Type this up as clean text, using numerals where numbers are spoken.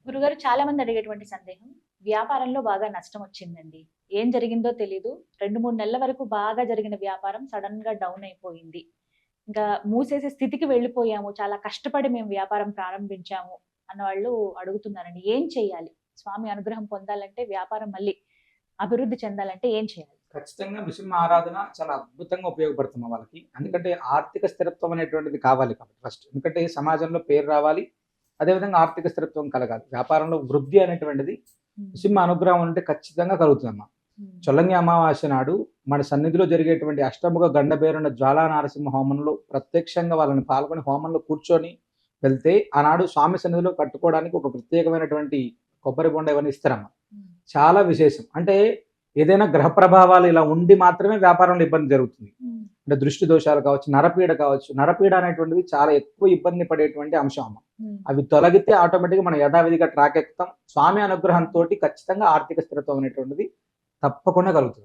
గురుగారు చాలా మంది అడిగేటువంటి సందేహం. వ్యాపారంలో బాగా నష్టం వచ్చిందండి. ఏం జరిగిందో తెలీదు. 2, 3 నెలల వరకు బాగా జరిగిన వ్యాపారం సడెన్‌గా డౌన్ అయిపోయింది. ఇంకా మూసేసే స్థితికి వెళ్ళిపోయాము. చాలా కష్టపడి మేము వ్యాపారం ప్రారంభించాము అన్నవాళ్ళు అడుగుతున్నారండి. ఏం చేయాలి? స్వామి అనుగ్రహం పొందాలంటే వ్యాపారం మళ్ళీ అభివృద్ధి చెందాలంటే ఏం చేయాలి? ఖచ్చితంగా నృసింహ ఆరాధన చాలా అద్భుతంగా ఉపయోగపడుతుంది వాళ్ళకి. ఎందుకంటే ఆర్థిక స్థిరత్వం అనేటువంటిది కావాలి కాబట్టి ఫస్ట్. ఎందుకంటే సమాజంలో పేరు రావాలి. అదేవిధంగా ఆర్థిక స్థిరత్వం కలగాలి. వ్యాపారంలో వృద్ధి అనేటువంటిది హ్మ్. నృసింహ అనుగ్రహం ఉంటే ఖచ్చితంగా కలుగుతుందమ్మా. హ్మ్. చొల్లంగి అమావాస్య నాడు మన సన్నిధిలో జరిగేటువంటి అష్టముఖ గండభైరవ జ్వాలా నారసింహ హోమంలో ప్రత్యక్షంగా వాళ్ళని పాల్గొని హోమంలో కూర్చొని వెళ్తే ఆనాడు స్వామి సన్నిధిలో కట్టుకోవడానికి ఒక ప్రత్యేకమైనటువంటి కొబ్బరి బొండ ఇవన్నీ ఇస్తారమ్మా. హ్మ్. చాలా విశేషం. అంటే ఏదైనా గ్రహ ప్రభావాలు ఇలా ఉండి మాత్రమే వ్యాపారంలో ఇబ్బంది జరుగుతుంది. హ్మ్. అంటే దృష్టి దోషాలు కావచ్చు, నరపీడ కావచ్చు. నరపీడ అనేటువంటిది చాలా ఎక్కువ ఇబ్బంది పడేటువంటి అంశం అమ్మ. హ్మ్. అవి తొలగితే ఆటోమేటిక్‌గా మనం యథావిధిగా ట్రాక్ ఎక్కుతాం. స్వామి అనుగ్రహంతోటి ఖచ్చితంగా ఆర్థిక స్థిరత్వం అనేటువంటిది తప్పకుండా కలుగుతుంది.